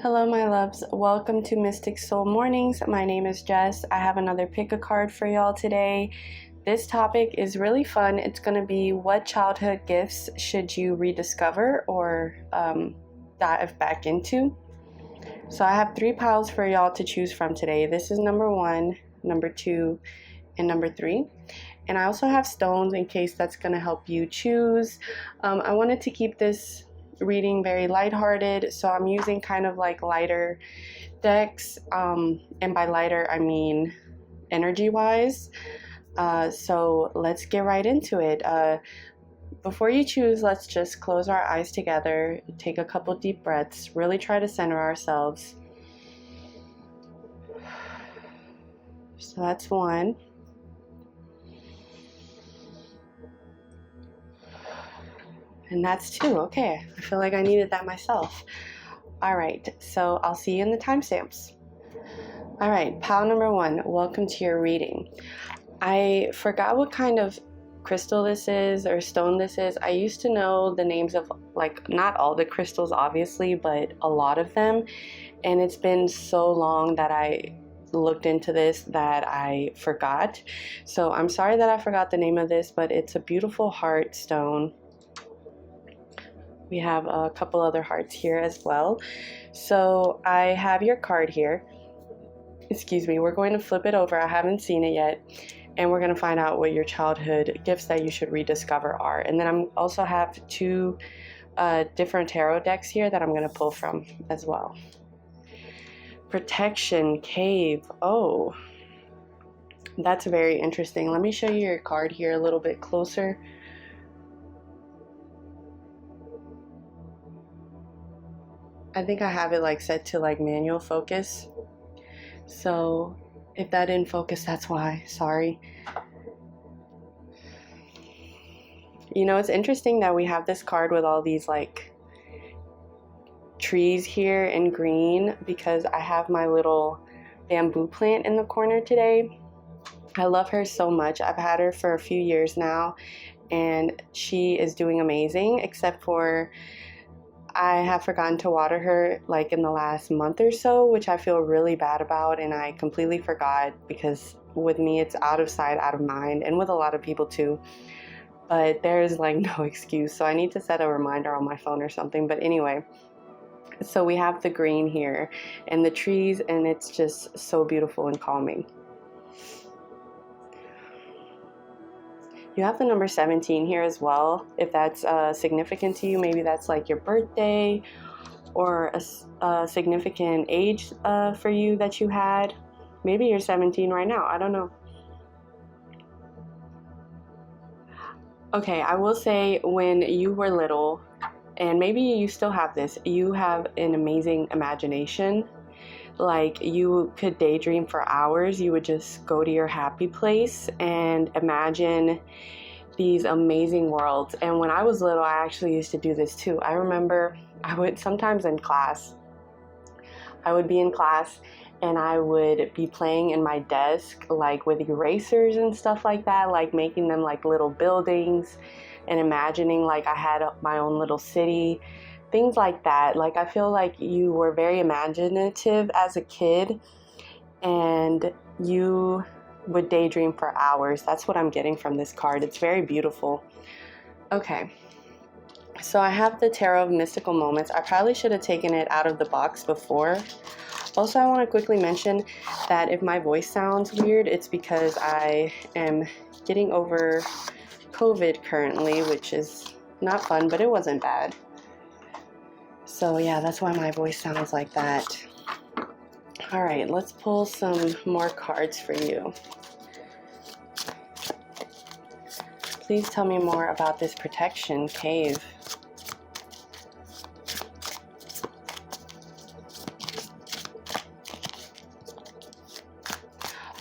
Hello, my loves. Welcome to Mystic Soul Mornings. My name is Jess. I have another pick a card for y'all today. This topic is really fun. It's going to be what childhood gifts should you rediscover or dive back into. So I have 3 piles for y'all to choose from today. This is number 1, number 2, and number 3. And I also have stones in case that's going to help you choose. I wanted to keep this reading very lighthearted, so I'm using kind of like lighter decks, and by lighter I mean energy wise. So let's get right into it. Before you choose, let's just close our eyes together, take a couple deep breaths, really try to center ourselves. So that's 1. And that's 2. Okay, I feel like I needed that myself. All right, so I'll see you in the timestamps. All right, pile number 1, welcome to your reading. I forgot what kind of crystal this is or stone this is. I used to know the names of, like, not all the crystals obviously, but a lot of them. And it's been so long that I looked into this that I forgot. So I'm sorry that I forgot the name of this, but it's a beautiful heart stone. We have a couple other hearts here as well. So I have your card here. Excuse me, we're going to flip it over. I haven't seen it yet. And we're going to find out what your childhood gifts that you should rediscover are. And then I'm also have 2 different tarot decks here that I'm going to pull from as well. Protection, cave. Oh, that's very interesting. Let me show you your card here a little bit closer. I think I have it like set to like manual focus. So if that didn't focus, that's why. Sorry. You know, it's interesting that we have this card with all these like trees here in green because I have my little bamboo plant in the corner today. I love her so much. I've had her for a few years now and she is doing amazing, except for I have forgotten to water her like in the last month or so, which I feel really bad about, and I completely forgot because with me it's out of sight, out of mind, and with a lot of people too. But there's like no excuse, so I need to set a reminder on my phone or something. But anyway, so we have the green here and the trees, and it's just so beautiful and calming. You have the number 17 here as well. If that's significant to you, maybe that's like your birthday or a significant age for you that you had. Maybe you're 17 right now. I don't know. Okay, I will say when you were little, and maybe you still have this, you have an amazing imagination. Like you could daydream for hours. You would just go to your happy place and imagine these amazing worlds. And when I was little, I actually used to do this too. I remember I would sometimes in class, I would be in class and I would be playing in my desk like with erasers and stuff like that, like making them like little buildings and imagining like I had my own little city. Things like that. Like I feel like you were very imaginative as a kid and you would daydream for hours. That's what I'm getting from this card. It's very beautiful. Okay, so I have the Tarot of Mystical Moments. I probably should have taken it out of the box before. Also, I want to quickly mention that if my voice sounds weird, it's because I am getting over COVID currently, which is not fun, but it wasn't bad. So yeah, that's why my voice sounds like that. All right, let's pull some more cards for you. Please tell me more about this protection cave.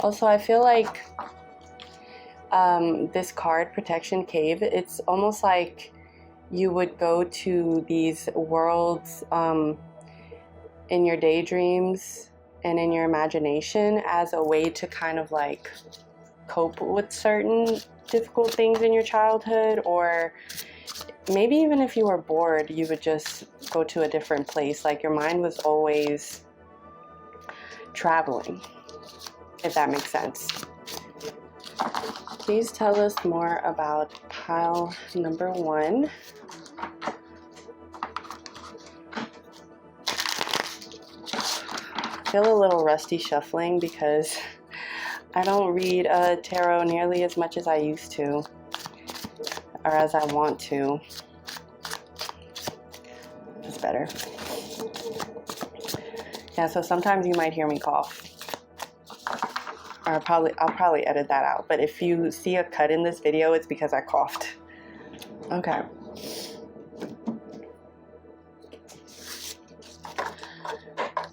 Also, I feel like this card, Protection Cave, it's almost like you would go to these worlds in your daydreams and in your imagination as a way to kind of like cope with certain difficult things in your childhood, or maybe even if you were bored, you would just go to a different place. Like your mind was always traveling, if that makes sense. Please tell us more about pile number 1. I feel a little rusty shuffling because I don't read tarot nearly as much as I used to, or as I want to. It's better. Yeah, so sometimes you might hear me cough. Or I'll probably edit that out. But if you see a cut in this video, it's because I coughed. Okay.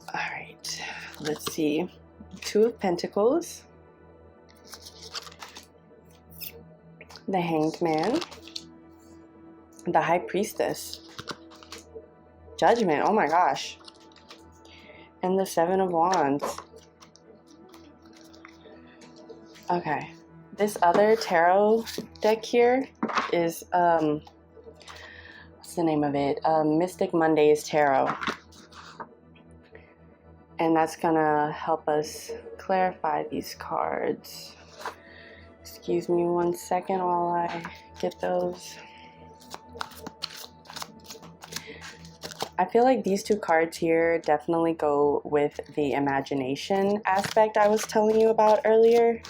Alright. Let's see. 2 of Pentacles. The Hanged Man. The High Priestess. Judgment. Oh my gosh. And the 7 of Wands. Okay, this other tarot deck here is, what's the name of it? Mystic Monday's Tarot. And that's gonna help us clarify these cards. Excuse me 1 second while I get those. I feel like these 2 cards here definitely go with the imagination aspect I was telling you about earlier.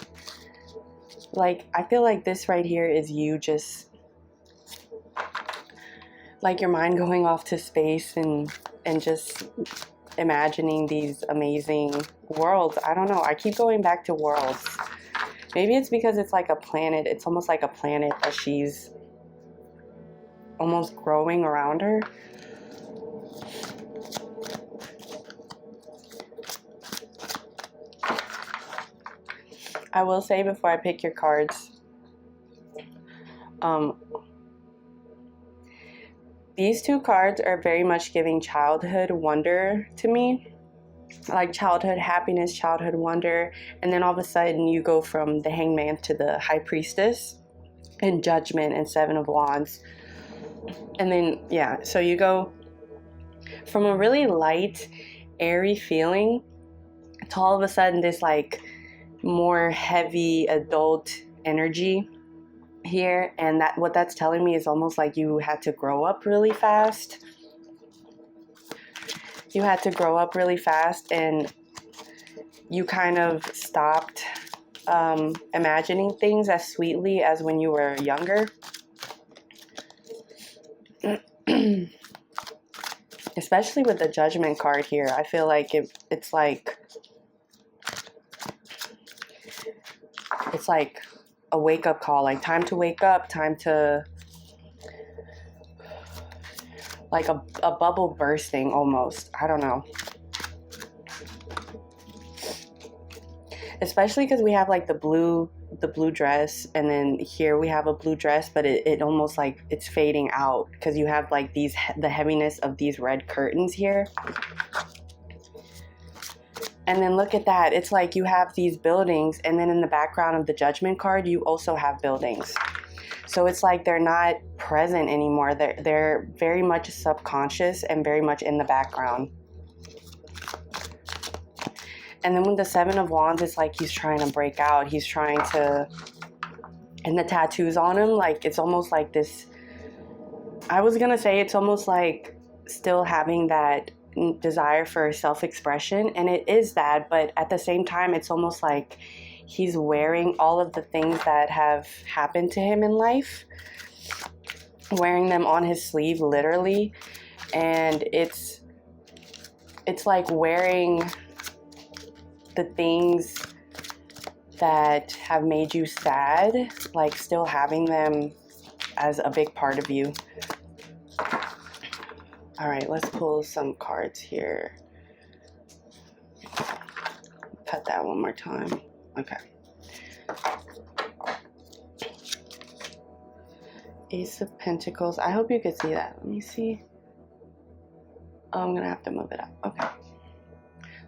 Like, I feel like this right here is you just, like your mind going off to space and just imagining these amazing worlds. I don't know. I keep going back to worlds. Maybe it's because it's like a planet. It's almost like a planet that she's almost growing around her. I will say before I pick your cards, these 2 cards are very much giving childhood wonder to me. Like childhood happiness, childhood wonder. And then all of a sudden you go from the Hanged Man to the High Priestess and Judgment and 7 of Wands. And then, yeah, so you go from a really light, airy feeling to all of a sudden this like more heavy adult energy here. And that what that's telling me is almost like you had to grow up really fast. You had to grow up really fast and you kind of stopped imagining things as sweetly as when you were younger. Especially with the Judgment card here. I feel like it's like a wake-up call, like time to wake up, time to, like a bubble bursting almost. I don't know. Especially because we have like the blue dress, and then here we have a blue dress, but it almost like it's fading out because you have like the heaviness of these red curtains here. And then look at that. It's like you have these buildings, and then in the background of the Judgment card, you also have buildings. So it's like they're not present anymore. They're very much subconscious and very much in the background. And then with the 7 of Wands, it's like he's trying to break out. He's trying to, and the tattoos on him, like it's almost like this, I was gonna say it's almost like still having that desire for self-expression, and it is that, but at the same time it's almost like he's wearing all of the things that have happened to him in life, wearing them on his sleeve literally. And it's like wearing the things that have made you sad, like still having them as a big part of you. All right, let's pull some cards here. Cut that one more time. Okay. Ace of Pentacles. I hope you could see that. Let me see. Oh, I'm gonna have to move it up. Okay.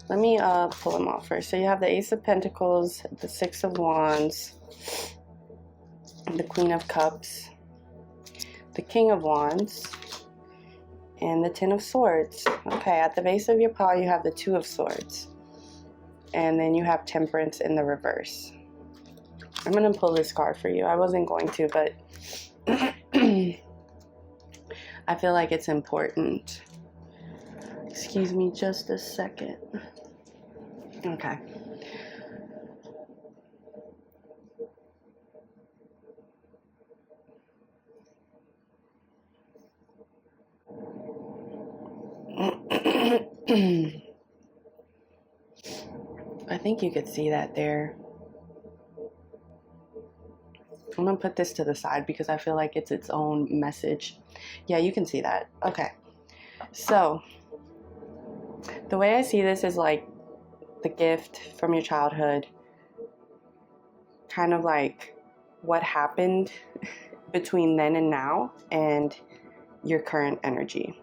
Let me pull them off first. So you have the Ace of Pentacles, the 6 of Wands, the Queen of Cups, the King of Wands, and the Ten of Swords. Okay, at the base of your pile, you have the Two of Swords. And then you have Temperance in the reverse. I'm going to pull this card for you. I wasn't going to, but I feel like it's important. Excuse me just a second. Okay. I think you could see that there. I'm going to put this to the side because I feel like it's its own message. Yeah, you can see that. Okay. So, the way I see this is like the gift from your childhood. Kind of like what happened between then and now and your current energy.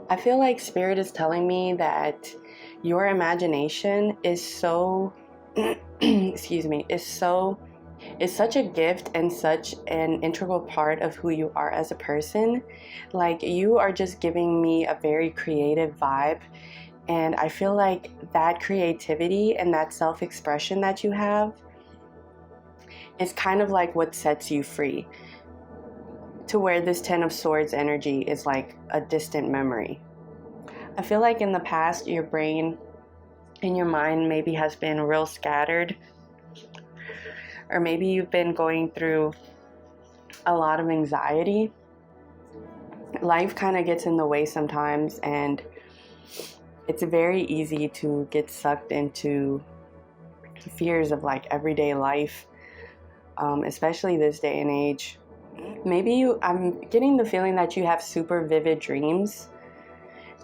I feel like Spirit is telling me that your imagination is so excuse me, is such a gift and such an integral part of who you are as a person. Like, you are just giving me a very creative vibe, and I feel like that creativity and that self-expression that you have is kind of like what sets you free, to where this Ten of Swords energy is like a distant memory. I feel like in the past, your brain and your mind maybe has been real scattered, or maybe you've been going through a lot of anxiety. Life kind of gets in the way sometimes, and it's very easy to get sucked into fears of like everyday life, especially this day and age. I'm getting the feeling that you have super vivid dreams,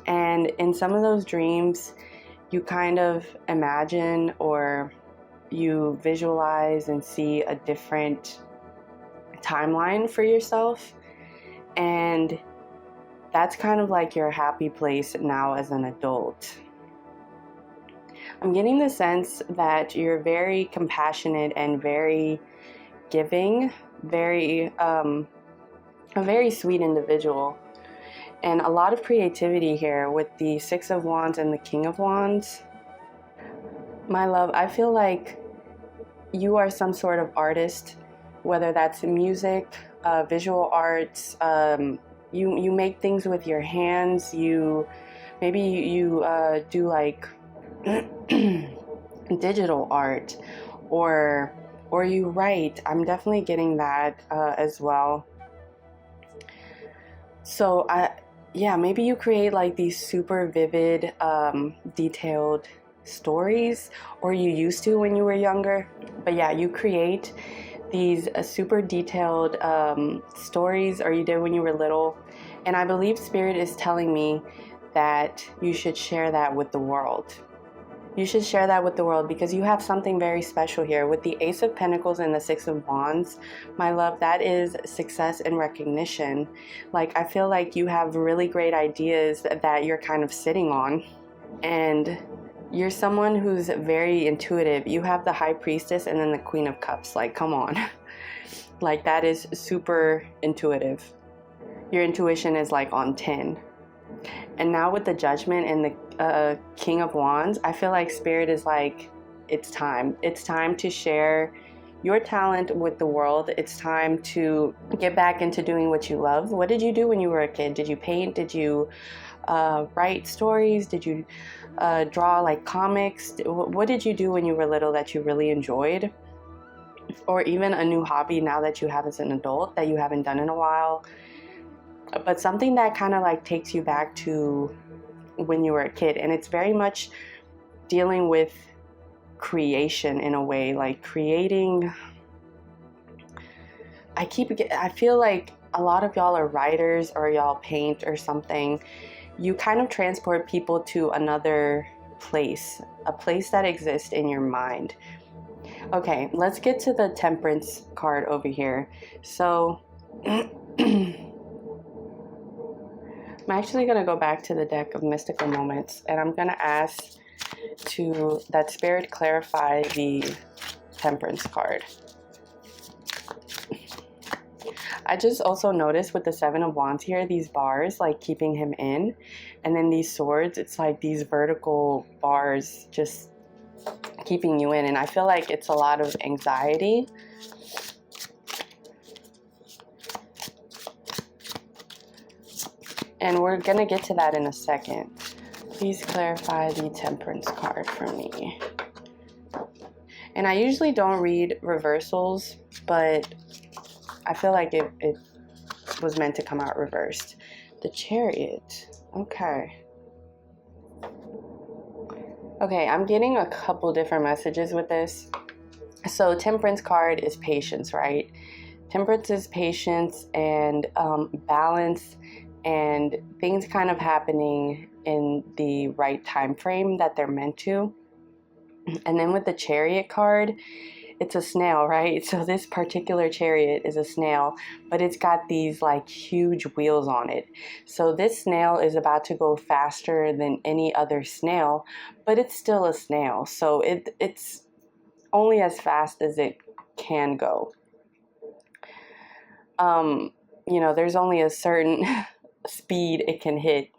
and in some of those dreams, you kind of imagine or you visualize and see a different timeline for yourself, and that's kind of like your happy place now as an adult. I'm getting the sense that you're very compassionate and very giving, a very sweet individual, and a lot of creativity here with the Six of Wands and the King of Wands. My love, I feel like you are some sort of artist, whether that's music, visual arts, you make things with your hands, you do like digital art, or you write. I'm definitely getting that as well. So maybe you create like these super vivid, detailed stories, or you used to when you were younger. But yeah, you create these super detailed stories, or you did when you were little. And I believe Spirit is telling me that you should share that with the world. You should share that with the world because you have something very special here. With the Ace of Pentacles and the Six of Wands, my love, that is success and recognition. Like, I feel like you have really great ideas that you're kind of sitting on. And you're someone who's very intuitive. You have the High Priestess and then the Queen of Cups. Like, come on. Like, that is super intuitive. Your intuition is like on 10. And now with the Judgment and the King of Wands, I feel like Spirit is like, it's time. It's time to share your talent with the world. It's time to get back into doing what you love. What did you do when you were a kid? Did you paint? Did you write stories? Did you draw like comics? What did you do when you were little that you really enjoyed? Or even a new hobby now that you have as an adult that you haven't done in a while? But something that kind of like takes you back to when you were a kid. And it's very much dealing with creation in a way, like creating. I feel like a lot of y'all are writers, or y'all paint or something. You kind of transport people to another place, a place that exists in your mind. Okay, let's get to the Temperance card over here. So I'm actually going to go back to the deck of Mystical Moments, and I'm going to ask that Spirit clarify the Temperance card. I just also noticed with the Seven of Wands here, these bars like keeping him in, and then these swords, it's like these vertical bars just keeping you in, and I feel like it's a lot of anxiety. And we're gonna get to that in a second. Please clarify the Temperance card for me. And I usually don't read reversals, but I feel like it was meant to come out reversed. The Chariot. Okay. Okay, I'm getting a couple different messages with this. So Temperance card is patience, right? Temperance is patience and balance and things kind of happening in the right time frame that they're meant to. And then with the Chariot card, it's a snail, right? So this particular chariot is a snail, but it's got these like huge wheels on it. So this snail is about to go faster than any other snail, but it's still a snail. So it's only as fast as it can go. You know, there's only a certain speed it can hit,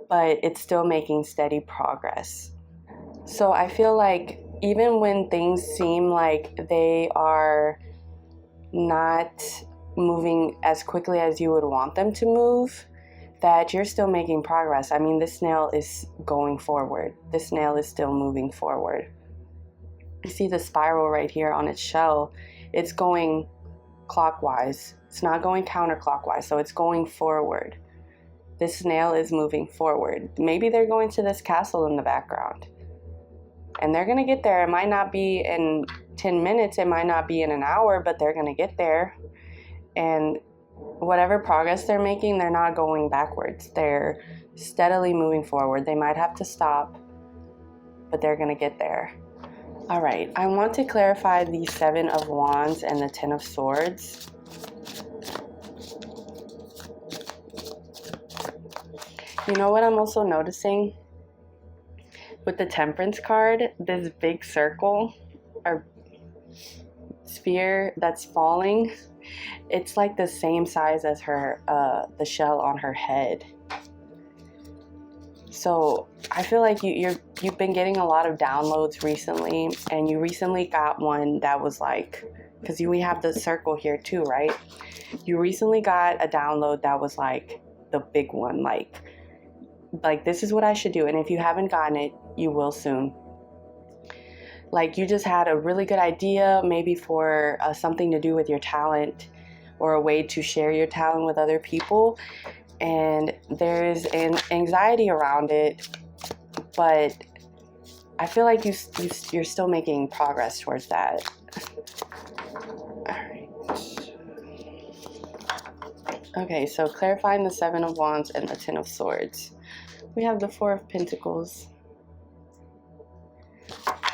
but it's still making steady progress. So I feel like even when things seem like they are not moving as quickly as you would want them to move, that you're still making progress. I mean, this snail is going forward. This snail is still moving forward. You see the spiral right here on its shell. It's going clockwise. It's not going counterclockwise, so it's going forward. This snail is moving forward. Maybe they're going to this castle in the background. And they're going to get there. It might not be in 10 minutes. It might not be in an hour, but they're going to get there. And whatever progress they're making, they're not going backwards. They're steadily moving forward. They might have to stop, but they're going to get there. All right. I want to clarify the Seven of Wands and the Ten of Swords. You know what I'm also noticing? With the Temperance card, this big circle or sphere that's falling, it's like the same size as her, the shell on her head. So I feel like you've been getting a lot of downloads recently, and you recently got one that was like, because we have the circle here too, right? You recently got a download that was like the big one, like this is what I should do. And if you haven't gotten it, you will soon. Like you just had a really good idea, maybe for something to do with your talent or a way to share your talent with other people. And there's an anxiety around it, but I feel like you're still making progress towards that. All right. Okay, so clarifying the Seven of Wands and the Ten of Swords. We have the Four of Pentacles.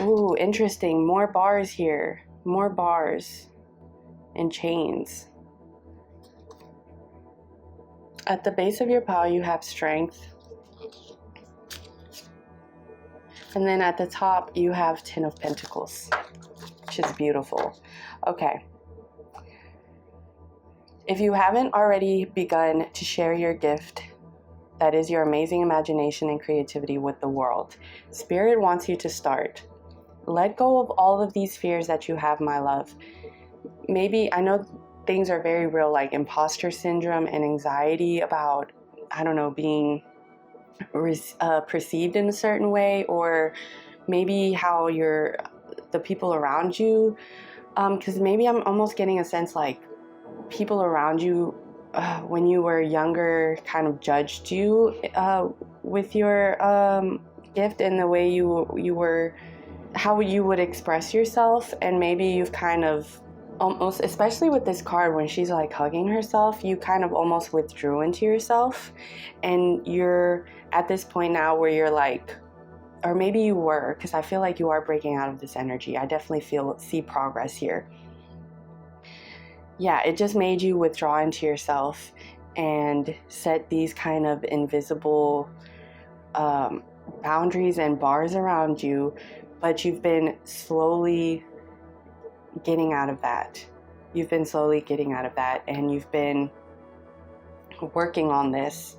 Ooh, interesting. More bars here. More bars and chains. At the base of your pile, you have strength. And then at the top, you have Ten of Pentacles, which is beautiful. Okay. If you haven't already begun to share your gift, that is your amazing imagination and creativity with the world, Spirit wants you to start. Let go of all of these fears that you have, my love. Maybe, I know things are very real, like imposter syndrome and anxiety about, I don't know, being perceived in a certain way, or maybe how the people around you, because maybe I'm almost getting a sense like people around you when you were younger kind of judged you with your gift and the way you were, how you would express yourself. And maybe you've kind of almost, especially with this card, when she's like hugging herself, you kind of almost withdrew into yourself, and you're at this point now where you're like, or maybe you were, because I feel like you are breaking out of this energy. I definitely see progress here. Yeah, it just made you withdraw into yourself and set these kind of invisible boundaries and bars around you, but you've been slowly getting out of that. You've been slowly getting out of that, and you've been working on this.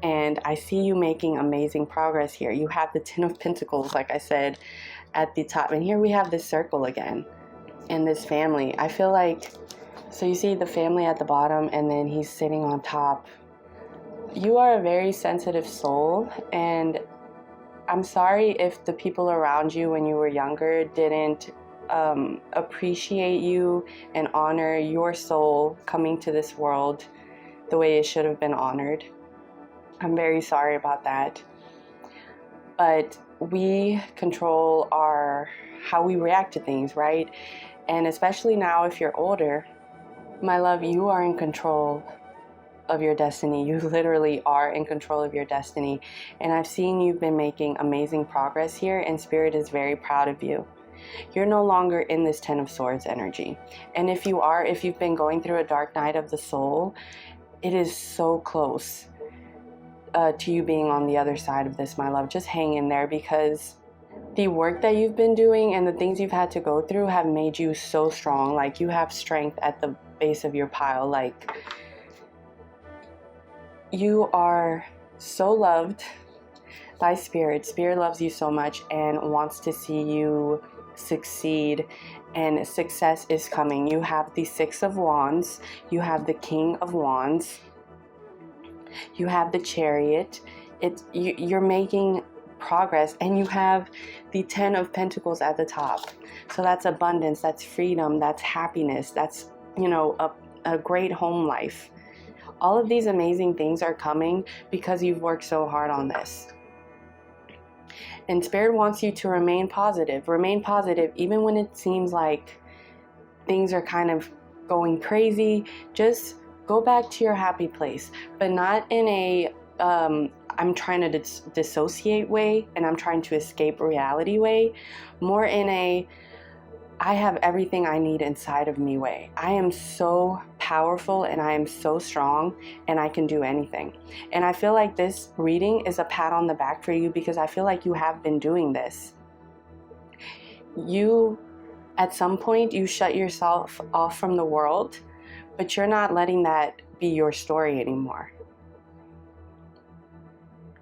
And I see you making amazing progress here. You have the Ten of Pentacles, like I said, at the top. And here we have this circle again and this family. I feel like, so you see the family at the bottom and then he's sitting on top. You are a very sensitive soul, and I'm sorry if the people around you when you were younger didn't appreciate you and honor your soul coming to this world the way it should have been honored. I'm very sorry about that. But we control how we react to things, right? And especially now, if you're older, my love, you are in control of your destiny. You literally are in control of your destiny. And I've seen you've been making amazing progress here, and Spirit is very proud of you. You're no longer in this Ten of Swords energy. And if you've been going through a dark night of the soul, it is so close to you being on the other side of this, my love. Just hang in there, because the work that you've been doing and the things you've had to go through have made you so strong. Like, you have strength at the base of your pile. Like, you are so loved by Spirit. Spirit loves you so much and wants to see you succeed, and success is coming. You have the Six of Wands, you have the King of Wands, you have the Chariot. You're making progress, and you have the Ten of Pentacles at the top. So that's abundance, that's freedom, that's happiness, that's, you know, a great home life. All of these amazing things are coming because you've worked so hard on this. And Spirit wants you to remain positive. Remain positive even when it seems like things are kind of going crazy. Just go back to your happy place, but not in a I'm trying to dissociate way and I'm trying to escape reality way. More in a I have everything I need inside of me way. I am so powerful and I am so strong and I can do anything. And I feel like this reading is a pat on the back for you, because I feel like you have been doing this. You, at some point, you shut yourself off from the world, but you're not letting that be your story anymore.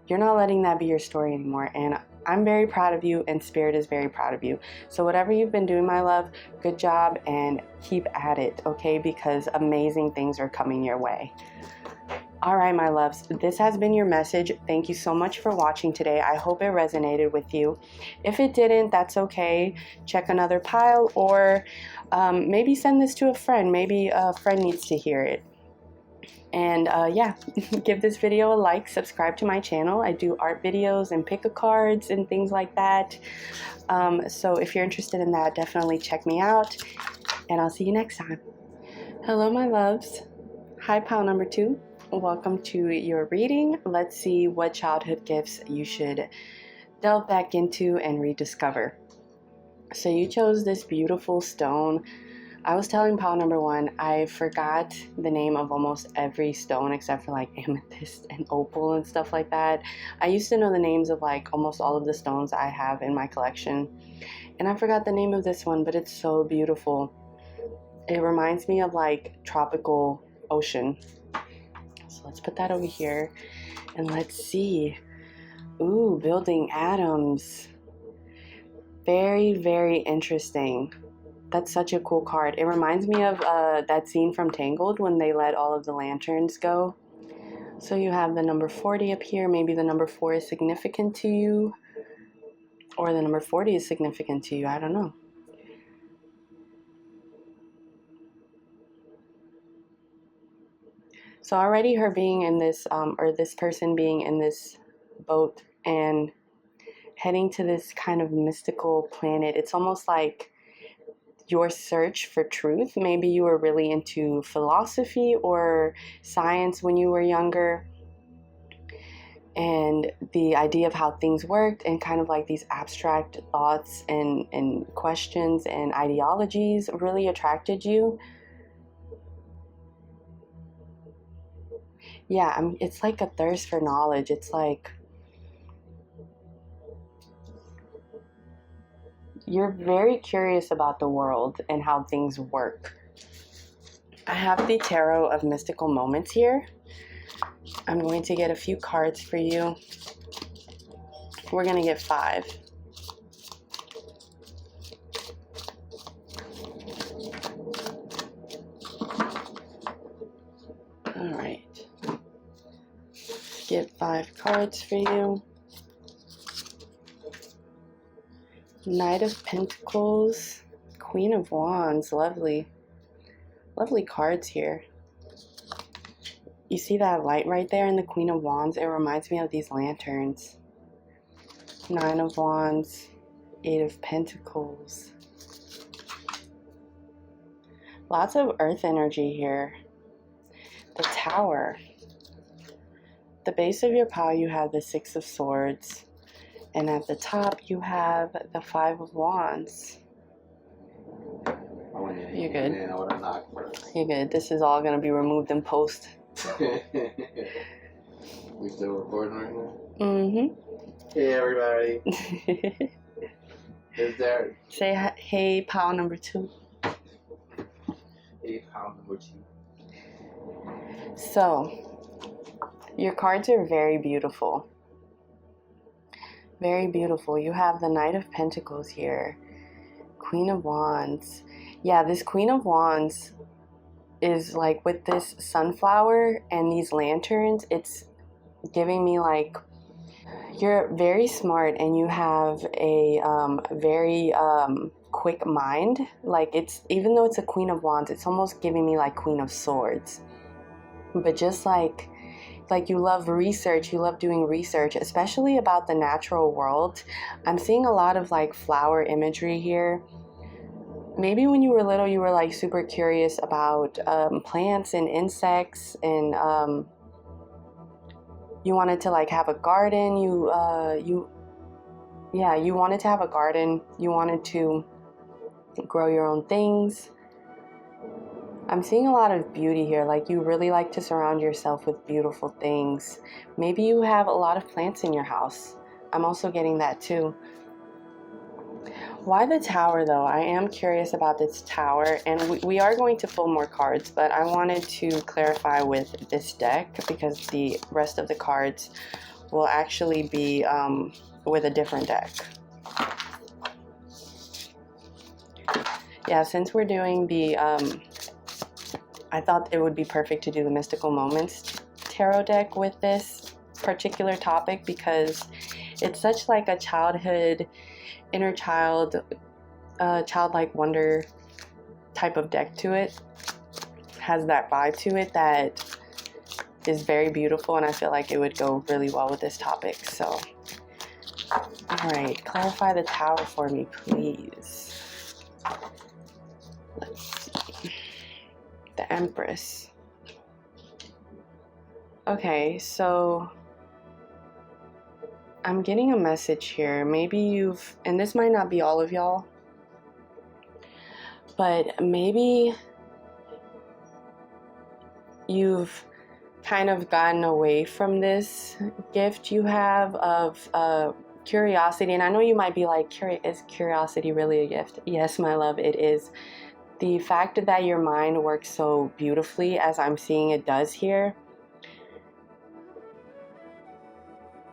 You're not letting that be your story anymore. And I'm very proud of you, and Spirit is very proud of you. So whatever you've been doing, my love, good job, and keep at it, okay? Because amazing things are coming your way. All right, my loves, this has been your message. Thank you so much for watching today. I hope it resonated with you. If it didn't, that's okay. Check another pile, or maybe send this to a friend. Maybe a friend needs to hear it. And yeah, give this video a like, subscribe to my channel. I do art videos and pick-a cards and things like that. So if you're interested in that, definitely check me out, and I'll see you next time. Hello, my loves. Hi, pile number 2. Welcome to your reading. Let's see what childhood gifts you should delve back into and rediscover. So you chose this beautiful stone. I was telling pile number 1, I forgot the name of almost every stone except for like amethyst and opal and stuff like that. I used to know the names of like almost all of the stones I have in my collection, and I forgot the name of this one, but it's so beautiful. It reminds me of like tropical ocean. So let's put that over here, and let's see. Ooh, building atoms. Very, very interesting. That's such a cool card. It reminds me of that scene from Tangled when they let all of the lanterns go. So you have the number 40 up here. Maybe the number 4 is significant to you, or the number 40 is significant to you. I don't know. So already her being in this, or this person being in this boat and heading to this kind of mystical planet, it's almost like your search for truth. Maybe you were really into philosophy or science when you were younger, and the idea of how things worked and kind of like these abstract thoughts and questions and ideologies really attracted you. Yeah, I mean, it's like a thirst for knowledge. It's like you're very curious about the world and how things work. I have the Tarot of Mystical Moments here. I'm going to get a few cards for you. We're going to get 5. All right. Get 5 cards for you. Knight of Pentacles, Queen of Wands, lovely. Lovely cards here. You see that light right there in the Queen of Wands? It reminds me of these lanterns. 9 of Wands, 8 of Pentacles. Lots of earth energy here. The Tower. The base of your pile you have the 6 of Swords. And at the top you have the 5 of Wands. You're good. You're good. This is all going to be removed in post. We still recording right now? Mm-hmm. Hey, everybody. Is there... Say hey, pile number 2. Hey, pile number 2. So, your cards are very beautiful. Very beautiful. You have the Knight of Pentacles here. Queen of Wands. Yeah, this Queen of Wands is like with this sunflower and these lanterns, it's giving me like you're very smart and you have a very quick mind. Like it's, even though it's a Queen of Wands, it's almost giving me like Queen of Swords. But just like you love research, you love doing research, especially about the natural world. I'm seeing a lot of like flower imagery here. Maybe when you were little, you were like super curious about plants and insects, and you wanted to like have a garden. You wanted to have a garden. You wanted to grow your own things. I'm seeing a lot of beauty here. Like you really like to surround yourself with beautiful things. Maybe you have a lot of plants in your house. I'm also getting that too. Why the Tower though? I am curious about this Tower, and we are going to pull more cards, but I wanted to clarify with this deck because the rest of the cards will actually be with a different deck. Yeah, since we're doing the, I thought it would be perfect to do the Mystical Moments tarot deck with this particular topic because it's such like a childhood, inner child, childlike wonder type of deck to it. Has that vibe to it that is very beautiful, and I feel like it would go really well with this topic. So, all right, clarify the Tower for me, please. Let's see. The Empress. Okay, so I'm getting a message here. Maybe you've, and this might not be all of y'all, but maybe you've kind of gotten away from this gift you have of curiosity. And I know you might be like, is curiosity really a gift? Yes, my love, it is. The fact that your mind works so beautifully, as I'm seeing it does here,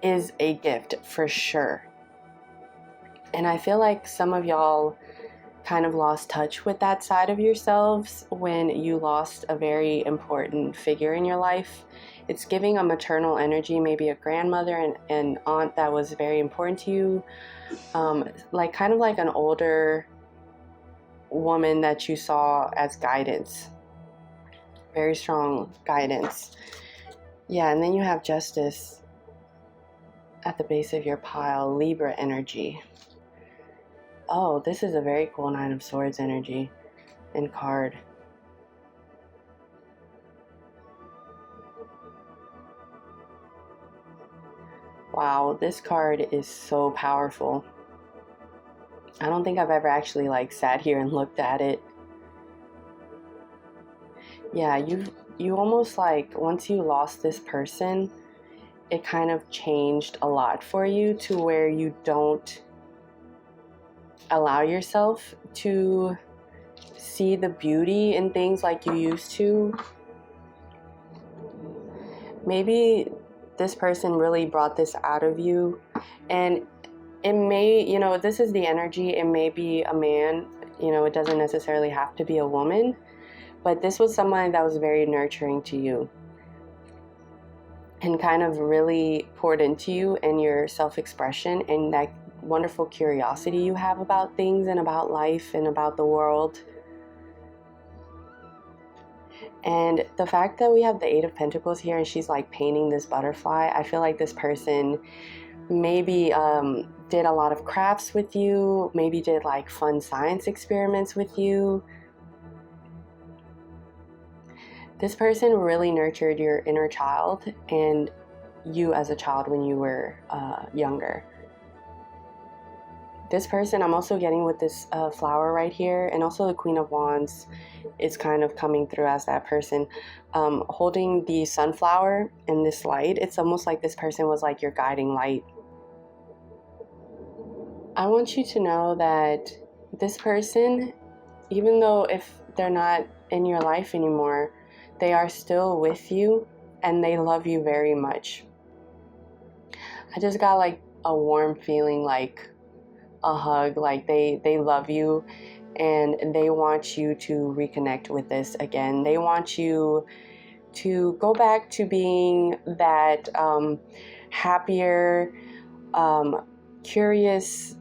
is a gift for sure. And I feel like some of y'all kind of lost touch with that side of yourselves when you lost a very important figure in your life. It's giving a maternal energy, maybe a grandmother and an aunt that was very important to you, like kind of like an older woman that you saw as guidance, very strong guidance. Yeah, and then you have Justice at the base of your pile, Libra energy. Oh, this is a very cool Nine of Swords energy and card. Wow, this card is so powerful. I don't think I've ever actually like sat here and looked at it. Yeah, you almost like, once you lost this person, it kind of changed a lot for you to where you don't allow yourself to see the beauty in things like you used to. Maybe this person really brought this out of you, and it may, you know, this is the energy. It may be a man, you know, it doesn't necessarily have to be a woman, but this was someone that was very nurturing to you and kind of really poured into you and your self-expression and that wonderful curiosity you have about things and about life and about the world. And the fact that we have the Eight of Pentacles here and she's like painting this butterfly, I feel like this person maybe did a lot of crafts with you, maybe did like fun science experiments with you. This person really nurtured your inner child and you as a child when you were younger. This person, I'm also getting with this flower right here, and also the Queen of Wands is kind of coming through as that person holding the sunflower in this light. It's almost like this person was like your guiding light. I want you to know that this person, even though if they're not in your life anymore, they are still with you and they love you very much. I just got like a warm feeling, like a hug, like they love you and they want you to reconnect with this again. They want you to go back to being that happier, curious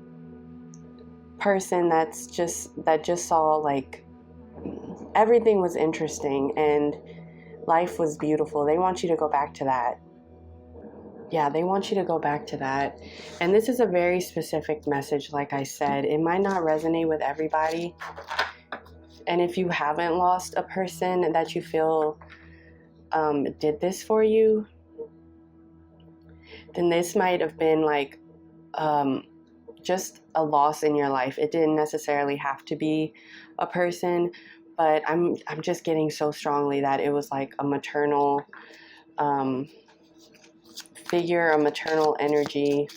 person that just saw like everything was interesting and life was beautiful. They want you to go back to that. Yeah, they want you to go back to that. And this is a very specific message, like I said. It might not resonate with everybody. And if you haven't lost a person that you feel did this for you, then this might have been like just a loss in your life. It didn't necessarily have to be a person, but I'm just getting so strongly that it was like a maternal figure, a maternal energy.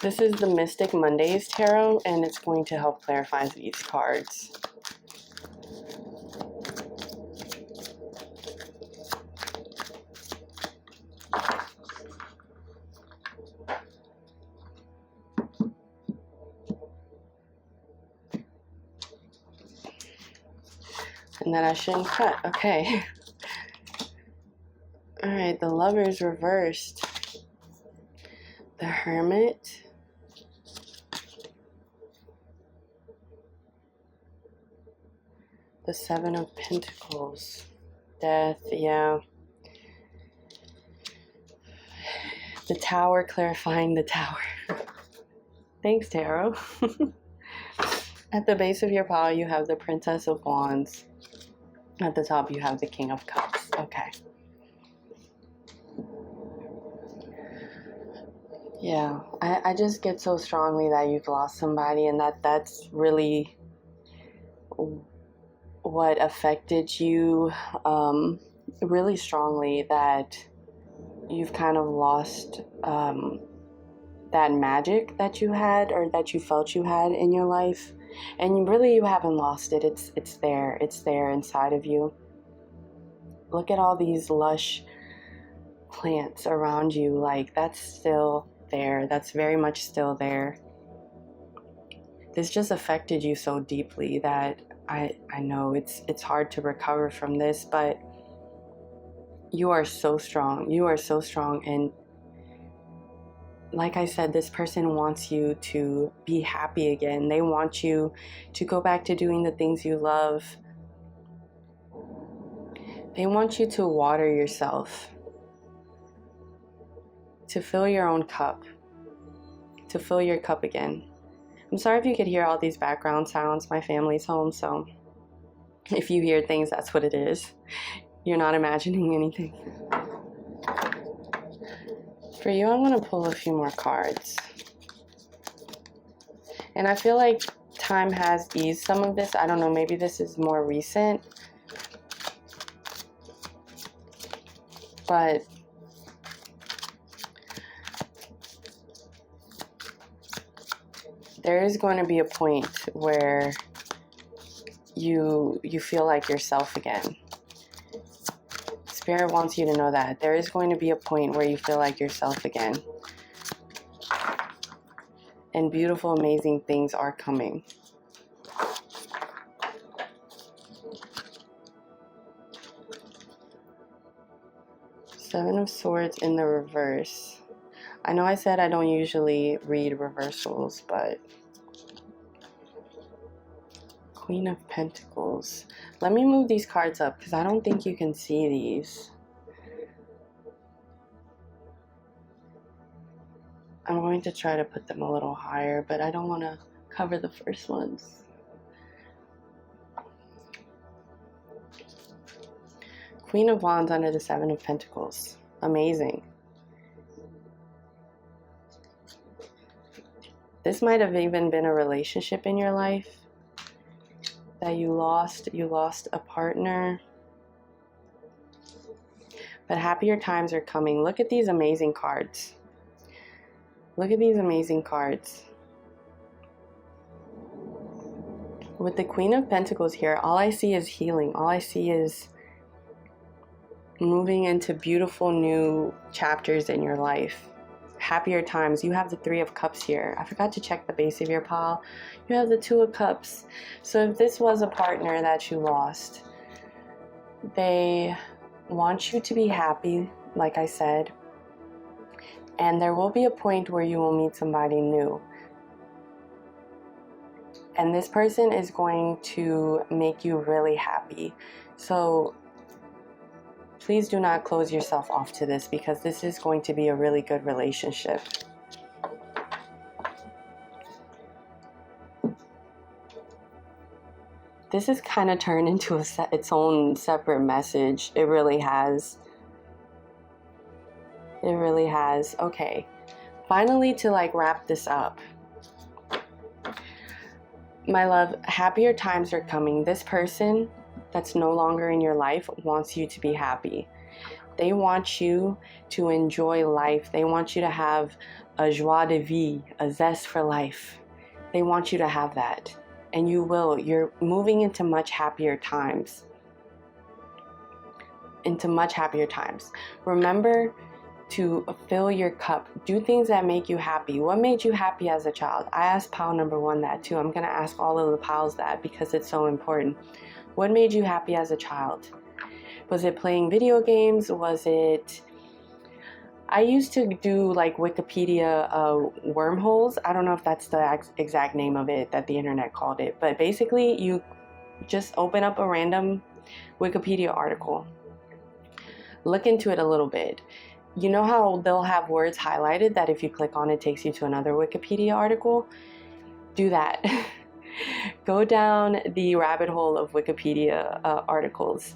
This is the Mystic Mondays Tarot, and it's going to help clarify these cards. And that I shouldn't cut. Okay. All right, the Lovers reversed. The Hermit. The Seven of Pentacles. Death, yeah. The Tower, clarifying the Tower. Thanks, Tarot. At the base of your pile, you have the Princess of Wands. At the top, you have the King of Cups. Okay. Yeah, I just get so strongly that you've lost somebody, and that's really what affected you really strongly, that you've kind of lost that magic that you had, or that you felt you had in your life. And really, you haven't lost it. It's there inside of you. Look at all these lush plants around you. Like, that's still there. That's very much still there. This just affected you so deeply that I know it's hard to recover from this, but you are so strong. You are so strong. And like I said, this person wants you to be happy again. They want you to go back to doing the things you love. They want you to water yourself, to fill your own cup, to fill your cup again. I'm sorry if you could hear all these background sounds. My family's home, so if you hear things, that's what it is. You're not imagining anything. For you, I'm going to pull a few more cards. And I feel like time has eased some of this. I don't know, maybe this is more recent. But there is going to be a point where you feel like yourself again. Spirit wants you to know that. There is going to be a point where you feel like yourself again. And beautiful, amazing things are coming. Seven of Swords in the reverse. I know I said I don't usually read reversals, but Queen of Pentacles. Let me move these cards up because I don't think you can see these. I'm going to try to put them a little higher, but I don't want to cover the first ones. Queen of Wands under the Seven of Pentacles. Amazing. This might have even been a relationship in your life that you lost. You lost a partner. But happier times are coming. Look at these amazing cards. Look at these amazing cards. With the Queen of Pentacles here, all I see is healing. All I see is moving into beautiful new chapters in your life. Happier times. You have the Three of Cups here. I forgot to check the base of your pile. You have the Two of Cups. So if this was a partner that you lost, they want you to be happy, like I said. And there will be a point where you will meet somebody new. And this person is going to make you really happy. So please do not close yourself off to this, because this is going to be a really good relationship. This has kind of turned into its own separate message. It really has. It really has. Okay. Finally, to wrap this up. My love, happier times are coming. This person that's no longer in your life wants you to be happy. They want you to enjoy life. They want you to have a joie de vivre, a zest for life. They want you to have that. And you will. You're moving into much happier times. Into much happier times. Remember to fill your cup. Do things that make you happy. What made you happy as a child? I asked pile number 1 that too. I'm going to ask all of the piles that because it's so important. What made you happy as a child? Was it playing video games? Was it... I used to do Wikipedia wormholes. I don't know if that's the exact name of it that the internet called it. But basically, you just open up a random Wikipedia article. Look into it a little bit. You know how they'll have words highlighted that if you click on it takes you to another Wikipedia article? Do that. Go down the rabbit hole of Wikipedia articles.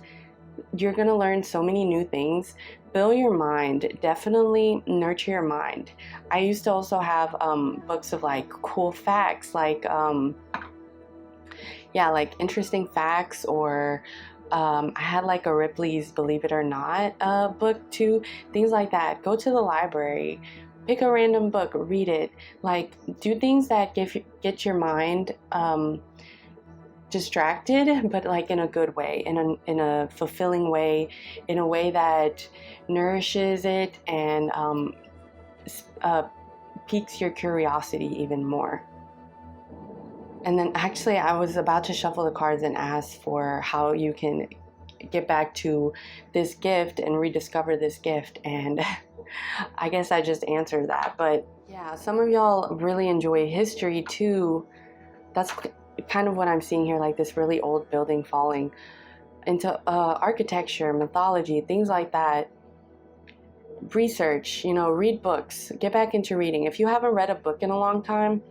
You're going to learn so many new things. Fill your mind. Definitely nurture your mind. I used to also have books of cool facts, interesting facts, or I had a Ripley's Believe It or Not book too. Things like that. Go to the library. Pick a random book, read it. Do things that get your mind distracted, but in a good way, in a fulfilling way, in a way that nourishes it and piques your curiosity even more. And then actually, I was about to shuffle the cards and ask for how you can get back to this gift and rediscover this gift, and I guess I just answered that. But yeah, some of y'all really enjoy history too. That's kind of what I'm seeing here, this really old building falling into architecture, mythology, things like that. Research, read books, get back into reading. If you haven't read a book in a long time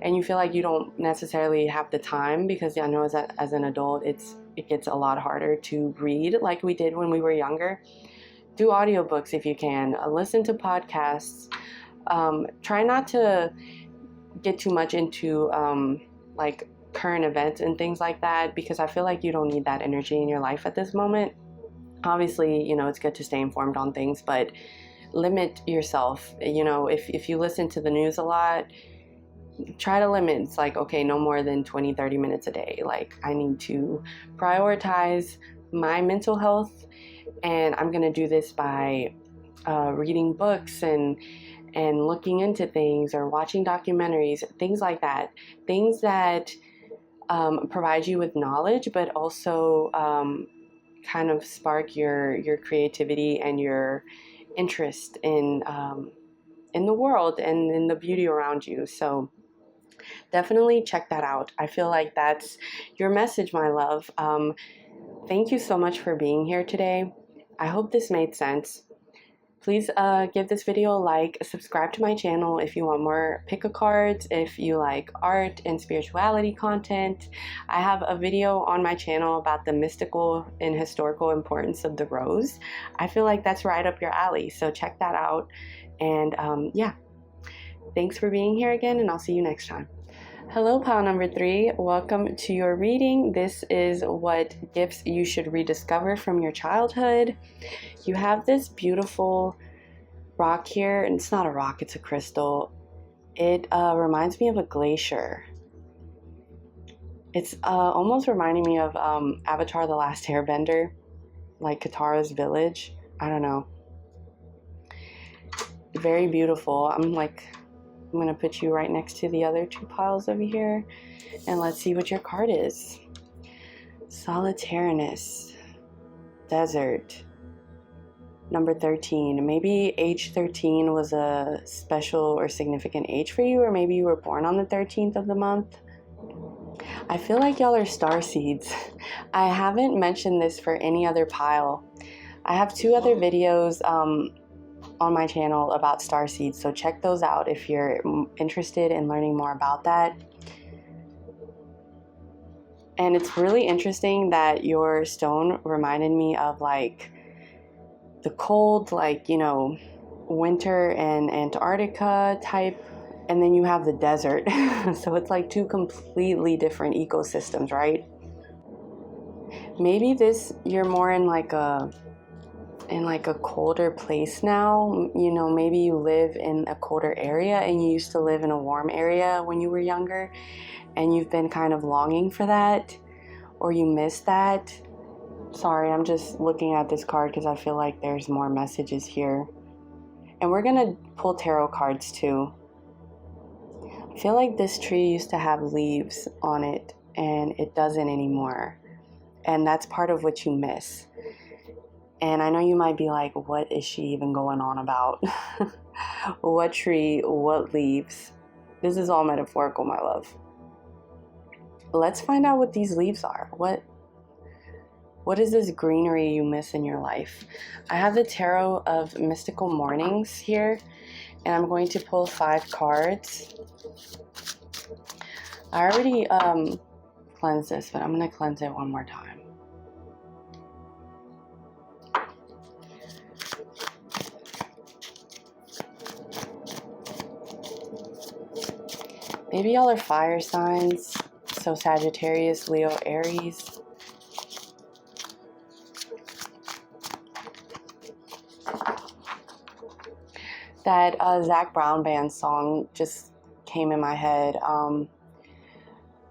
and you feel like you don't necessarily have the time, because I know as an adult it gets a lot harder to read like we did when we were younger, do audiobooks if you can. Listen to podcasts. Try not to get too much into current events and things like that, because I feel like you don't need that energy in your life at this moment. Obviously, you know, it's good to stay informed on things, but limit yourself. You know, if you listen to the news a lot, try to limit. It's like, okay, no more than 20-30 minutes a day. Like, I need to prioritize my mental health, and I'm gonna do this by reading books and looking into things or watching documentaries, things like that. Things that provide you with knowledge, but also kind of spark your creativity and your interest in the world and in the beauty around you. So definitely check that out. I feel like that's your message, my love. Thank you so much for being here today. I hope this made sense. Please give this video a like, subscribe to my channel if you want more pick-a-cards, if you like art and spirituality content. I have a video on my channel about the mystical and historical importance of the rose. I feel like that's right up your alley, so check that out. And yeah, thanks for being here again, and I'll see you next time. Hello, pile number 3. Welcome to your reading. This is what gifts you should rediscover from your childhood. You have this beautiful rock here, and it's not a rock, it's a crystal. It reminds me of a glacier. It's almost reminding me of Avatar: The Last Airbender, like Katara's village. I don't know. Very beautiful. I'm going to put you right next to the other 2 piles over here, and let's see what your card is. Solitariness, desert, number 13. Maybe age 13 was a special or significant age for you, or maybe you were born on the 13th of the month. I feel like y'all are star seeds. I haven't mentioned this for any other pile. I have 2 other videos on my channel about star seeds, so check those out if you're interested in learning more about that. And it's really interesting that your stone reminded me of like the cold, like, you know, winter and Antarctica type, and then you have the desert. So it's like 2 completely different ecosystems, right? Maybe you're more in like a colder place now. You know, maybe you live in a colder area and you used to live in a warm area when you were younger, and you've been kind of longing for that, or you miss that. Sorry, I'm just looking at this card because I feel like there's more messages here. And we're gonna pull tarot cards too. I feel like this tree used to have leaves on it and it doesn't anymore, and that's part of what you miss. And I know you might be like, what is she even going on about? What tree, what leaves? This is all metaphorical, my love. Let's find out what these leaves are. What is this greenery you miss in your life? I have the Tarot of Mystical Mornings here, and I'm going to pull 5 cards. I already cleansed this, but I'm going to cleanse it one more time. Maybe y'all are fire signs, so Sagittarius, Leo, Aries. That Zac Brown Band song just came in my head.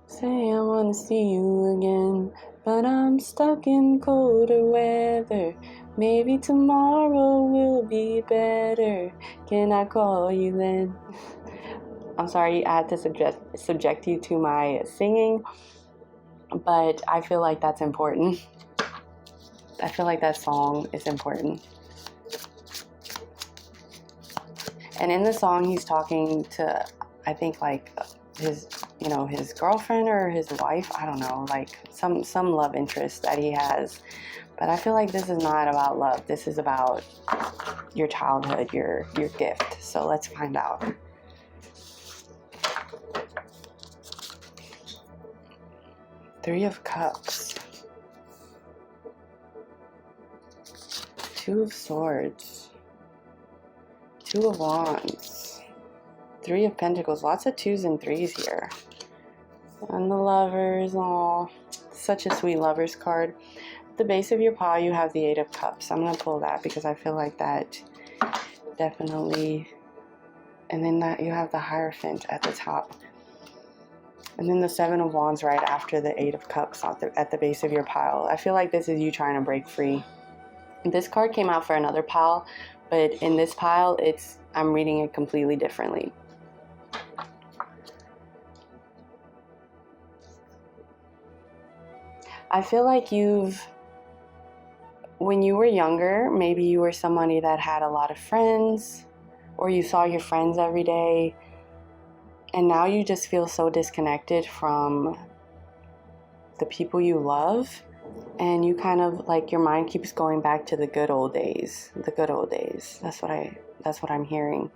Say I want to see you again, but I'm stuck in colder weather. Maybe tomorrow will be better. Can I call you then? I'm sorry I had to subject you to my singing, but I feel like that's important. I feel like that song is important. And in the song, he's talking to, I think, like his girlfriend or his wife. I don't know, like some love interest that he has. But I feel like this is not about love. This is about your childhood, your gift. So let's find out. Three of Cups, 2 of Swords, 2 of Wands, 3 of Pentacles. Lots of 2s and 3s here. And the Lovers. Oh, such a sweet Lovers card. the base of your pile, you have the Eight of Cups. I'm going to pull that because I feel like that definitely... And then that you have the Hierophant at the top. And then the Seven of Wands right after the Eight of Cups at the base of your pile. I feel like this is you trying to break free. This card came out for another pile, but in this pile, I'm reading it completely differently. I feel like when you were younger, maybe you were somebody that had a lot of friends, or you saw your friends every day, and now you just feel so disconnected from the people you love, and you kind of like your mind keeps going back to the good old days. The good old days. That's what I'm hearing.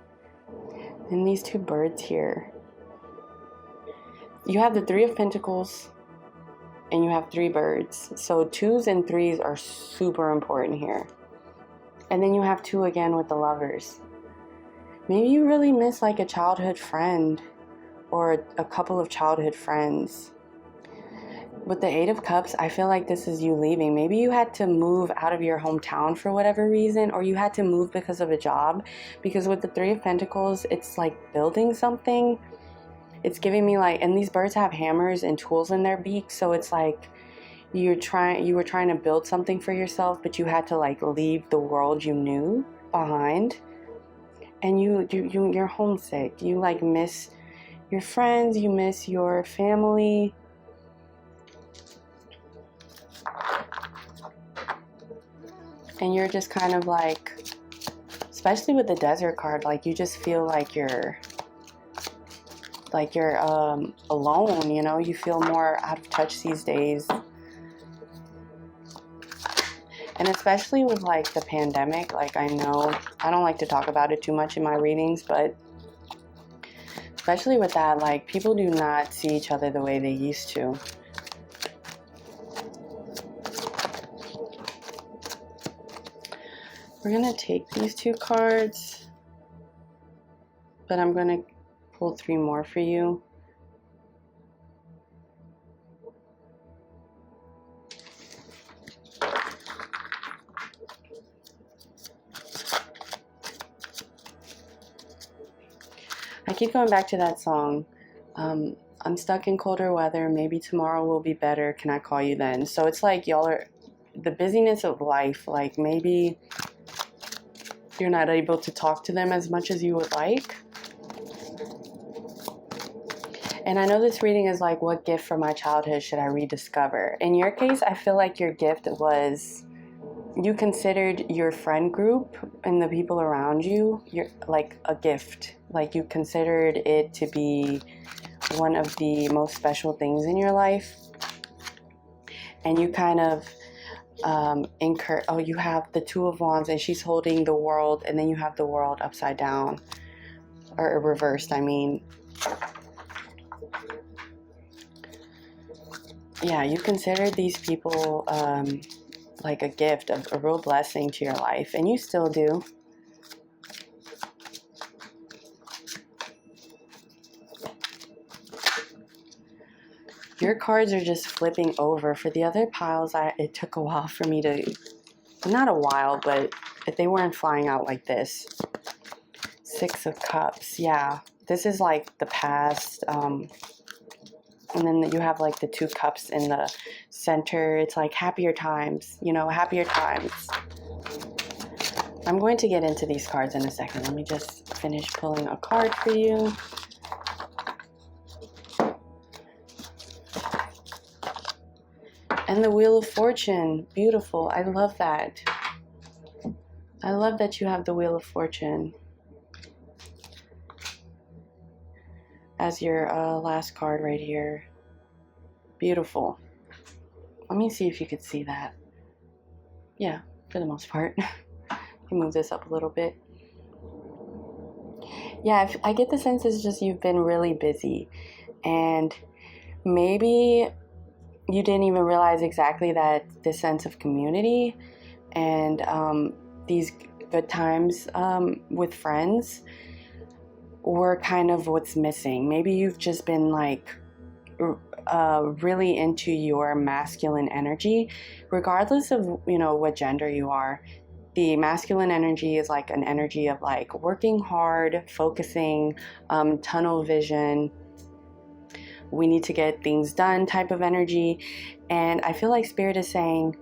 And these two birds here. You have the Three of Pentacles and you have three birds. So 2s and 3s are super important here. And then you have 2 again with the Lovers. Maybe you really miss like a childhood friend or a couple of childhood friends. With the Eight of Cups, I feel like this is you leaving. Maybe you had to move out of your hometown for whatever reason, or you had to move because of a job. Because with the Three of Pentacles, it's like building something. It's giving me like, and these birds have hammers and tools in their beaks, so it's like you were trying to build something for yourself, but you had to like leave the world you knew behind, and you're homesick. You like miss your friends, you miss your family. And you're just kind of like, especially with the Desert card, like you just feel like you're alone, you know? You feel more out of touch these days. And especially with like the pandemic, like I know, I don't like to talk about it too much in my readings, but especially with that, like people do not see each other the way they used to. We're going to take these 2 cards, but I'm going to pull 3 more for you. I keep going back to that song. I'm stuck in colder weather. Maybe tomorrow will be better. Can I call you then? So it's like y'all are the busyness of life. Like maybe you're not able to talk to them as much as you would like. And I know this reading is like, what gift from my childhood should I rediscover? In your case, I feel like your gift was you considered your friend group and the people around you like a gift. Like you considered it to be one of the most special things in your life. And you kind of you have the Two of Wands and she's holding the world, and then you have the world upside down, or reversed, I mean. Yeah, you considered these people like a gift, a real blessing to your life, and you still do. Your cards are just flipping over. For the other piles, it took a while for me to, not a while, but they weren't flying out like this. 6 of Cups, yeah. This is like the past, and then you have like the 2 cups in the center. It's like happier times, you know, happier times. I'm going to get into these cards in a second. Let me just finish pulling a card for you. And the Wheel of Fortune, beautiful. I love that. I love that you have the Wheel of Fortune as your last card right here. Beautiful. Let me see if you could see that. Yeah, for the most part. You move this up a little bit. Yeah, I get the sense it's just you've been really busy, and maybe you didn't even realize exactly that this sense of community and these good times with friends were kind of what's missing. Maybe you've just been like really into your masculine energy, regardless of, what gender you are. The masculine energy is like an energy of like working hard, focusing, tunnel vision. We need to get things done type of energy. And I feel like Spirit is saying,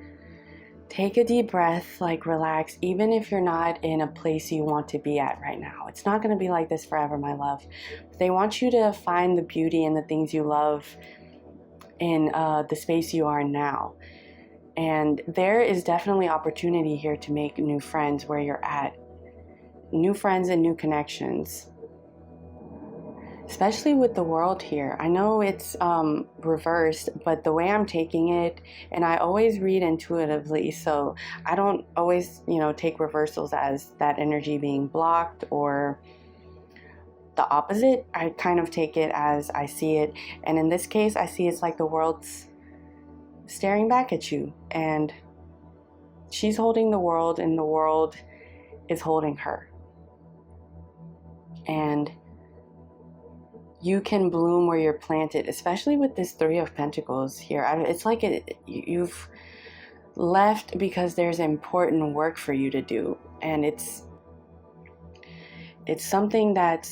take a deep breath, like relax, even if you're not in a place you want to be at right now. It's not going to be like this forever, my love. They want you to find the beauty in the things you love in the space you are now. And there is definitely opportunity here to make new friends where you're at. New friends and new connections. Especially with the world here. I know it's reversed, but the way I'm taking it, and I always read intuitively, so I don't always, take reversals as that energy being blocked or the opposite. I kind of take it as I see it. And in this case, I see it's like the world's staring back at you, and she's holding the world and the world is holding her. And you can bloom where you're planted, especially with this Three of Pentacles here. It's like you've left because there's important work for you to do, and it's something that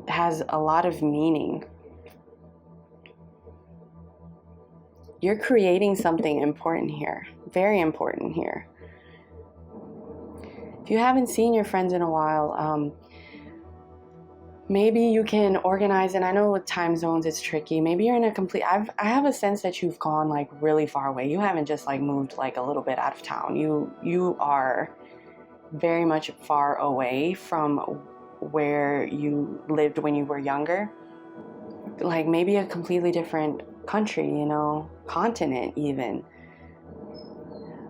has a lot of meaning. You're creating something important here, very important here. If you haven't seen your friends in a while, maybe you can organize, and I know with time zones it's tricky. Maybe you're in a complete, I have a sense that you've gone like really far away. You haven't just like moved like a little bit out of town. You are very much far away from where you lived when you were younger. Like maybe a completely different country, continent even.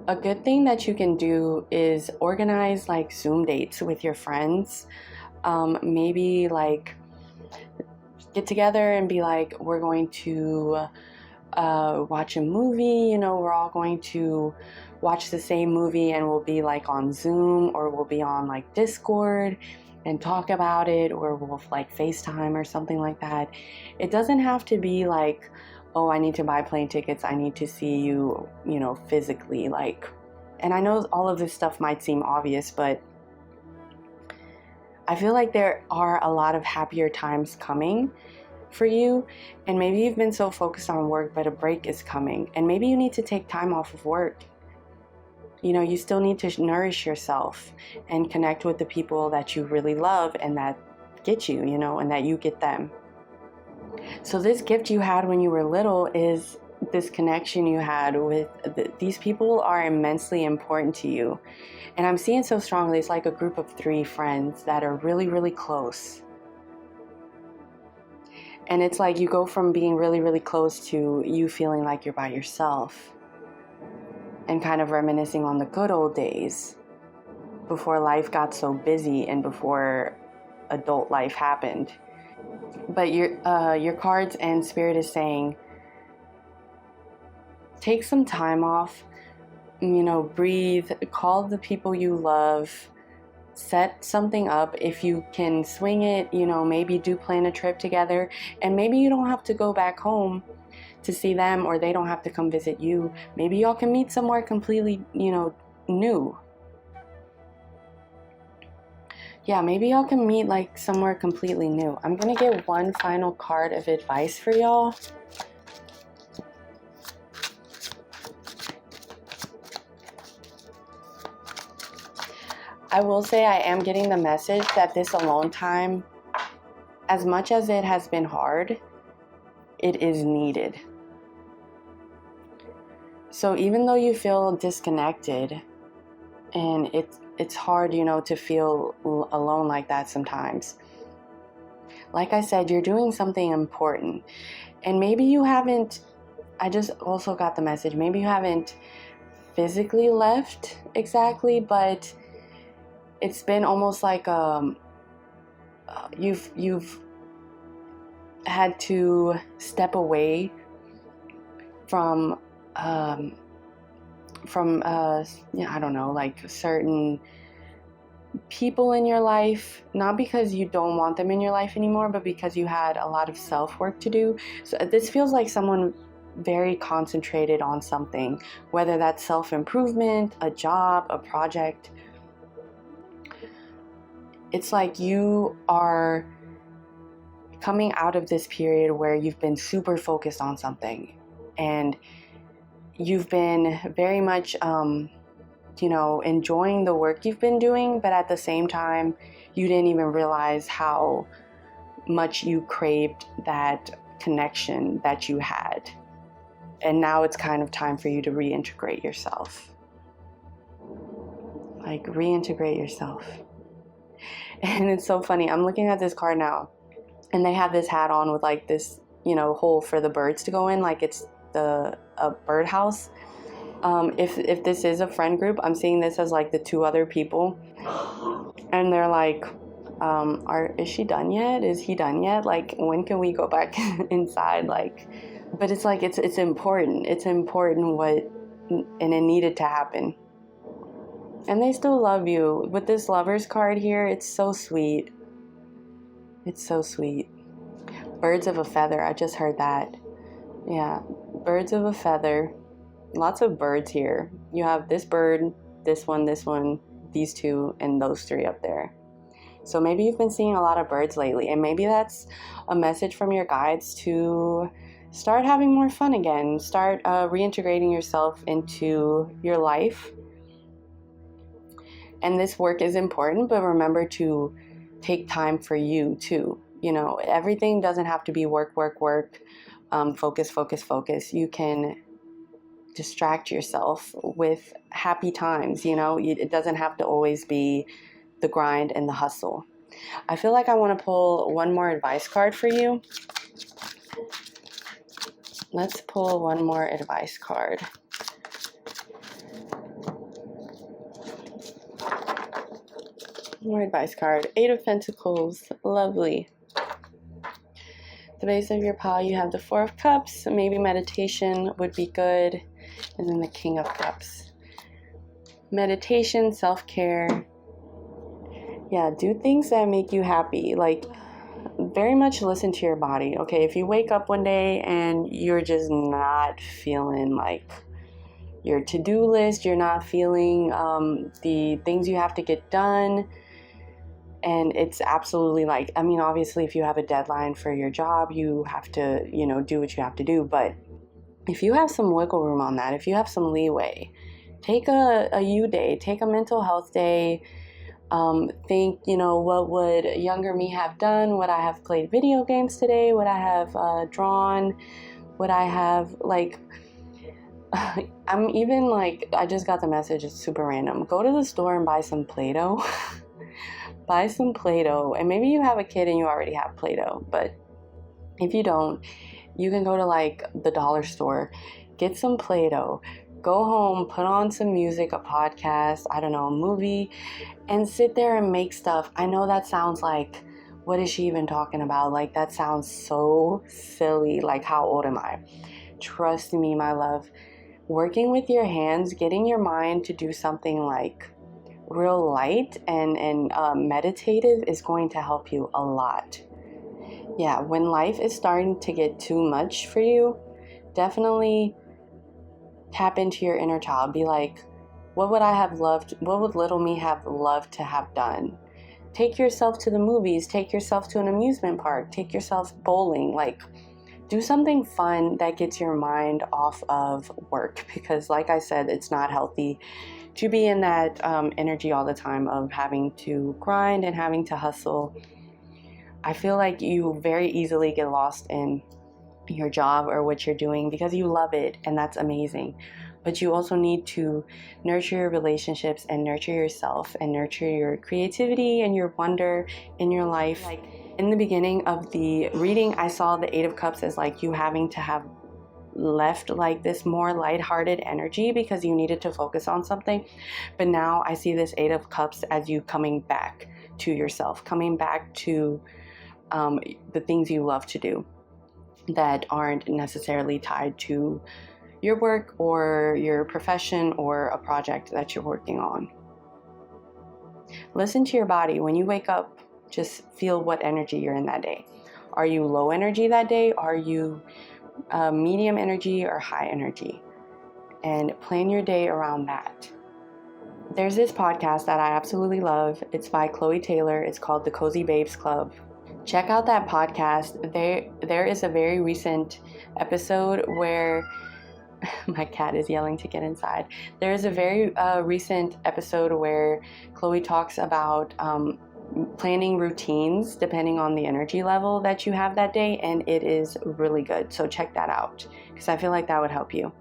A good thing that you can do is organize like Zoom dates with your friends. Maybe like get together and be like, we're going to watch a movie, we're all going to watch the same movie, and we'll be like on Zoom, or we'll be on like Discord and talk about it, or we'll like FaceTime or something like that. It doesn't have to be like, oh, I need to buy plane tickets, I need to see you, physically, like. And I know all of this stuff might seem obvious, but I feel like there are a lot of happier times coming for you, and maybe you've been so focused on work, but a break is coming, and maybe you need to take time off of work. You still need to nourish yourself and connect with the people that you really love and that get you, and that you get them. So this gift you had when you were little is this connection you had with these people are immensely important to you. And I'm seeing so strongly, it's like a group of 3 friends that are really, really close. And it's like you go from being really, really close to you feeling like you're by yourself and kind of reminiscing on the good old days before life got so busy and before adult life happened. But your cards and Spirit is saying, take some time off, breathe, call the people you love, set something up. If you can swing it, maybe do plan a trip together, and maybe you don't have to go back home to see them, or they don't have to come visit you. Maybe y'all can meet somewhere completely, new. Yeah, maybe y'all can meet like somewhere completely new. I'm gonna get one final card of advice for y'all. I will say I am getting the message that this alone time, as much as it has been hard, it is needed. So even though you feel disconnected, and it's hard, to feel alone like that sometimes. Like I said, you're doing something important. And maybe you haven't, I just also got the message, maybe you haven't physically left exactly, but it's been almost like you've had to step away from I don't know, like certain people in your life, not because you don't want them in your life anymore, but because you had a lot of self-work to do. So this feels like someone very concentrated on something, whether that's self-improvement, a job, a project. It's like you are coming out of this period where you've been super focused on something, and you've been very much enjoying the work you've been doing, but at the same time, you didn't even realize how much you craved that connection that you had. And now it's kind of time for you to reintegrate yourself. Like, reintegrate yourself. And it's so funny. I'm looking at this card now, and they have this hat on with like this, hole for the birds to go in, like it's a birdhouse. If this is a friend group, I'm seeing this as like the two other people, and they're like, is she done yet? Is he done yet? Like, when can we go back inside? Like, but it's like, it's important. It's important and it needed to happen. And they still love you. With this Lovers card here, it's so sweet. It's so sweet. Birds of a feather. I just heard that. Yeah, birds of a feather. Lots of birds here. You have this bird, this one, these two, and those three up there. So maybe you've been seeing a lot of birds lately, and maybe that's a message from your guides to start having more fun again. Start reintegrating yourself into your life. And this work is important, but remember to take time for you too. Everything doesn't have to be work. Focus. You can distract yourself with happy times. It doesn't have to always be the grind and the hustle. I feel like I want to pull one more advice card for you. Let's pull one more advice card. More advice card. 8 of Pentacles. Lovely. The base of your pile, you have the 4 of Cups. Maybe meditation would be good. And then the King of Cups. Meditation, self-care. Yeah, do things that make you happy. Like, very much listen to your body. Okay, if you wake up one day and you're just not feeling like your to-do list, you're not feeling the things you have to get done, and it's absolutely like, obviously if you have a deadline for your job, you have to, do what you have to do. But if you have some wiggle room on that, if you have some leeway, take a you day, take a mental health day. Think, what would younger me have done? Would I have played video games today? Would I have drawn? Would I have, I'm even like, I just got the message, it's super random. Go to the store and buy some Play-Doh. Buy some Play-Doh. And maybe you have a kid and you already have Play-Doh, but if you don't, you can go to the dollar store, get some Play-Doh, go home, put on some music, a podcast, I don't know, a movie, and sit there and make stuff. I know that sounds like, what is she even talking about? Like, that sounds so silly. Like, how old am I? Trust me, my love. Working with your hands, getting your mind to do something real light and meditative is going to help you a lot. Yeah, when life is starting to get too much for you, definitely tap into your inner child. Be like, what would I have loved? What would little me have loved to have done? Take yourself to the movies. Take yourself to an amusement park. Take yourself bowling. Do something fun that gets your mind off of work. Because like I said, it's not healthy to be in that energy all the time of having to grind and having to hustle. I feel like you very easily get lost in your job or what you're doing because you love it, and that's amazing. But you also need to nurture your relationships and nurture yourself and nurture your creativity and your wonder in your life. In the beginning of the reading, I saw the 8 of Cups as you having to have left this more lighthearted energy because you needed to focus on something. But now I see this 8 of Cups as you coming back to yourself, coming back to the things you love to do that aren't necessarily tied to your work or your profession or a project that you're working on. Listen to your body. When you wake up, just feel what energy you're in that day. Are you low energy that day? Are you medium energy or high energy? And plan your day around that. There's this podcast that I absolutely love. It's by Chloe Taylor. It's called The Cozy Babes Club. Check out that podcast. There is a very recent episode where my cat is yelling to get inside. There is a very recent episode where Chloe talks about planning routines depending on the energy level that you have that day, and it is really good. So check that out because I feel like that would help you.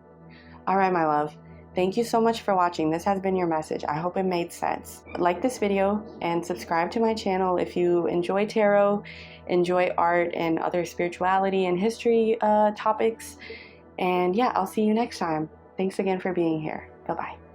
All right, my love. Thank you so much for watching. This has been your message. I hope it made sense. Like this video and subscribe to my channel if you enjoy tarot, enjoy art and other spirituality and history topics. And yeah, I'll see you next time. Thanks again for being here. Bye-bye.